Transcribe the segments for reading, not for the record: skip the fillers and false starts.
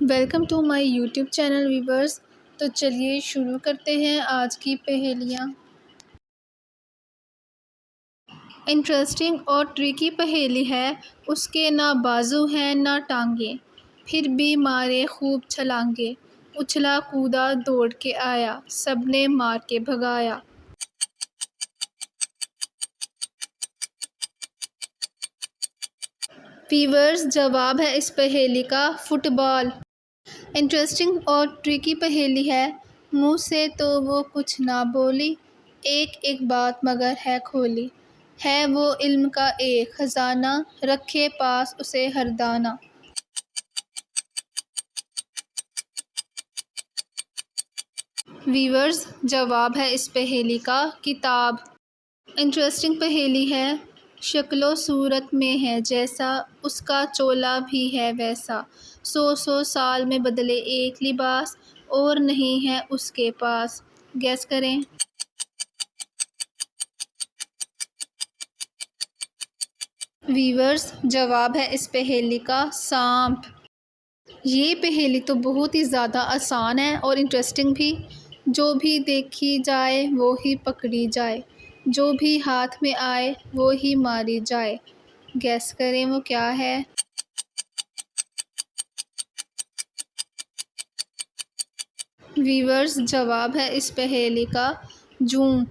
Welcome to my YouTube channel viewers. तो चलिए शुरू करते हैं आज की पहेलियाँ। इंटरेस्टिंग और ट्रिकी पहेली है। उसके ना बाजू हैं ना टांगे, फिर भी मारे खूब छलांगे। उछला कूदा दौड़ के आया, सबने मार के भगाया। व्यूवर्स, जवाब है इस पहेली का फुटबॉल। इंटरेस्टिंग और ट्रिकी पहेली है। मुँह से तो वो कुछ ना बोली, एक एक बात मगर है खोली। है वो इल्म का एक खजाना, रखे पास उसे हर दाना। वीवर्स, जवाब है इस पहेली का किताब। इंटरेस्टिंग पहेली है। शक्लो सूरत में है जैसा, उसका चोला भी है वैसा। सौ साल में बदले एक लिबास, और नहीं है उसके पास। गैस करें। वीवर्स, जवाब है इस पहेली का सांप। ये पहेली तो बहुत ही ज़्यादा आसान है और इंटरेस्टिंग भी। जो भी देखी जाए वो ही पकड़ी जाए, जो भी हाथ में आए वो ही मारी जाए। गैस करें वो क्या है। वीवर्स, जवाब है इस पहेली का जूं।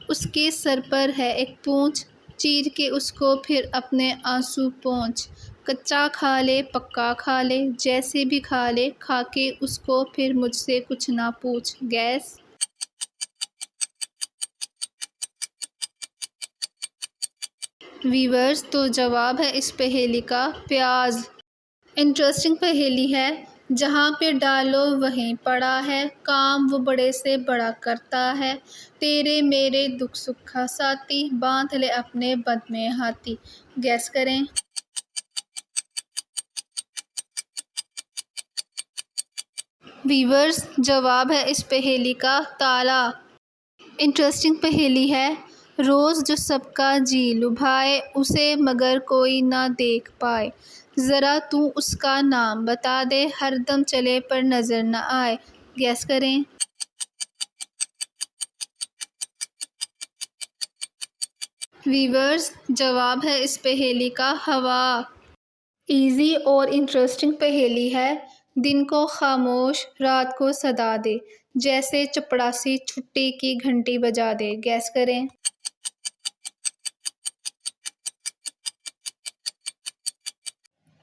उसके सर पर है एक पूंछ, चीर के उसको फिर अपने आंसू पोंछ। कच्चा खा ले पक्का खा ले, जैसे भी खा ले, खा के उसको फिर मुझसे कुछ ना पूछ। गैस। वीवर्स, तो जवाब है इस पहेली का प्याज। इंटरेस्टिंग पहेली है। जहाँ पे डालो वहीं पड़ा है, काम वो बड़े से बड़ा करता है। तेरे मेरे दुख सुख का साथी, बांध ले अपने बंध में हाथी। गैस करें। वीवर्स, जवाब है इस पहेली का ताला। इंटरेस्टिंग पहेली है। रोज़ जो सबका जी लुभाए, उसे मगर कोई ना देख पाए। ज़रा तू उसका नाम बता दे, हरदम चले पर नज़र न आए। गैस करें। वीवर्स, जवाब है इस पहेली का हवा। इजी और इंटरेस्टिंग पहेली है। दिन को खामोश रात को सदा दे, जैसे चपड़ासी छुट्टी की घंटी बजा दे। गैस करें।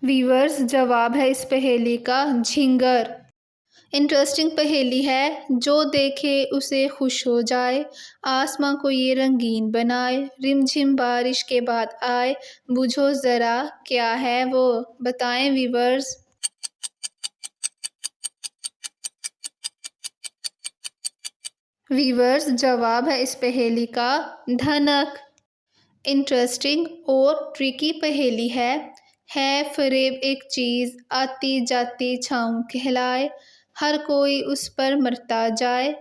वीवर्स, जवाब है इस पहेली का झिंगर। इंटरेस्टिंग पहेली है। जो देखे उसे खुश हो जाए, आसमां को ये रंगीन बनाए। रिमझिम बारिश के बाद आए, बुझो ज़रा क्या है वो, बताएं वीवर्स। वीवर्स, जवाब है इस पहेली का धनक। इंटरेस्टिंग और ट्रिकी पहेली है फरेब एक चीज़, आती जाती छाँव कहलाए। हर कोई उस पर मरता जाए,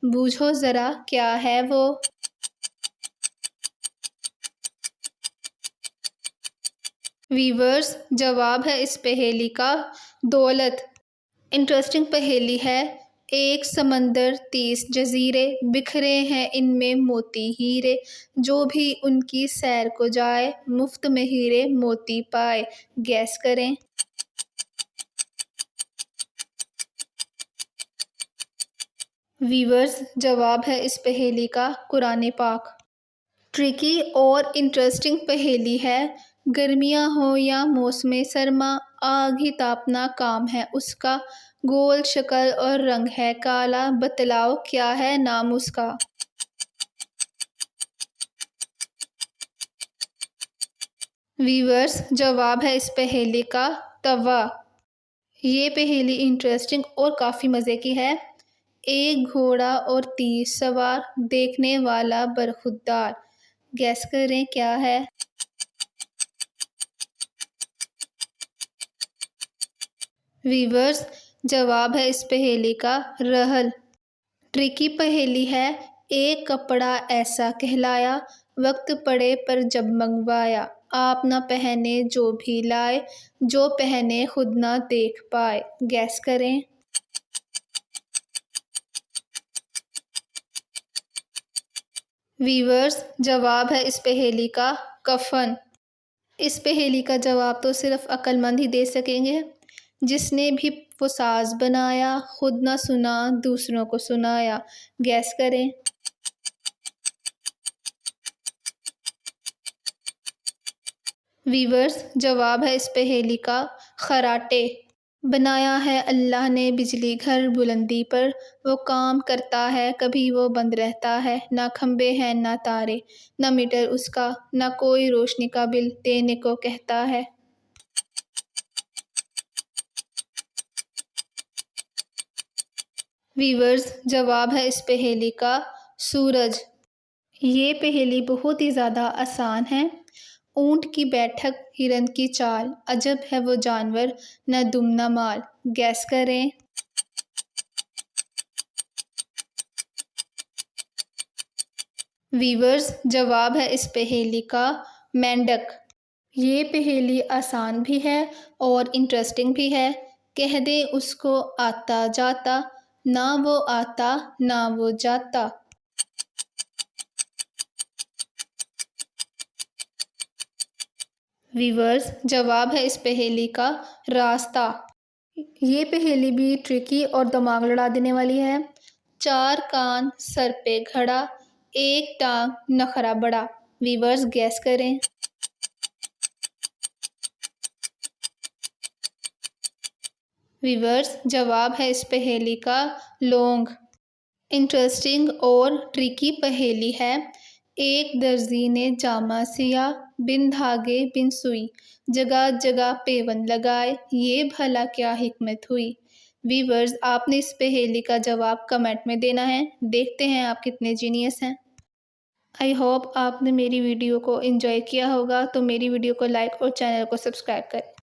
बूझो ज़रा क्या है वो। वीवर्स, जवाब है इस पहेली का दौलत। इंटरेस्टिंग पहेली है। एक समंदर 30 जजीरे, बिखरे हैं इनमें मोती हीरे। जो भी उनकी सैर को जाए, मुफ्त में हीरे मोती पाए। गैस करें। वीवर्स, जवाब है इस पहेली का कुरान पाक। ट्रिकी और इंटरेस्टिंग पहेली है। गर्मियाँ हो या मौसम सरमा, आग ही तापना काम है उसका। गोल शक्ल और रंग है काला, बतलाओ क्या है नाम उसका। वीवर्स, जवाब है इस पहेली का तवा। ये पहेली इंटरेस्टिंग और काफ़ी मज़े की है। एक घोड़ा और 30 सवार, देखने वाला बरखुरदार। गैस करें क्या है। वीवर्स, जवाब है इस पहेली का रहल। ट्रिकी पहेली है। एक कपड़ा ऐसा कहलाया, वक्त पड़े पर जब मंगवाया, आप ना पहने जो भी लाए, जो पहने खुद ना देख पाए। गैस करें। वीवर्स, जवाब है इस पहेली का कफन। इस पहेली का जवाब तो सिर्फ अक्लमंद ही दे सकेंगे। जिसने भी वो साज बनाया, खुद ना सुना दूसरों को सुनाया। गैस करें। वीवर्स, जवाब है इस पहेली का खराटे। बनाया है अल्लाह ने बिजली घर बुलंदी पर, वो काम करता है कभी वो बंद रहता है। ना खंबे हैं ना तारे, ना मीटर उसका, ना कोई रोशनी का बिल देने को कहता है। वीवर्स, जवाब है इस पहेली का सूरज। ये पहेली बहुत ही ज़्यादा आसान है। ऊंट की बैठक हिरन की चाल, अजब है वो जानवर न दुम न माल। गैस करें। वीवर्स, जवाब है इस पहेली का मेंढक। ये पहेली आसान भी है और इंटरेस्टिंग भी है। कह दे उसको आता जाता, ना वो आता ना वो जाता। वीवर्स, जवाब है इस पहेली का रास्ता। ये पहेली भी ट्रिकी और दिमाग लड़ा देने वाली है। चार कान सर पे घड़ा, एक टांग नखरा बड़ा। वीवर्स, गैस करें। वीवर्स, जवाब है इस पहेली का लौंग। इंटरेस्टिंग और ट्रिकी पहेली है। एक दर्जी ने जामा सिया, बिन धागे बिन सुई, जगह जगह पेवन लगाए, ये भला क्या हिकमत हुई। वीवर्स, आपने इस पहेली का जवाब कमेंट में देना है। देखते हैं आप कितने जीनियस हैं। आई होप आपने मेरी वीडियो को एंजॉय किया होगा। तो मेरी वीडियो को लाइक और चैनल को सब्सक्राइब करें।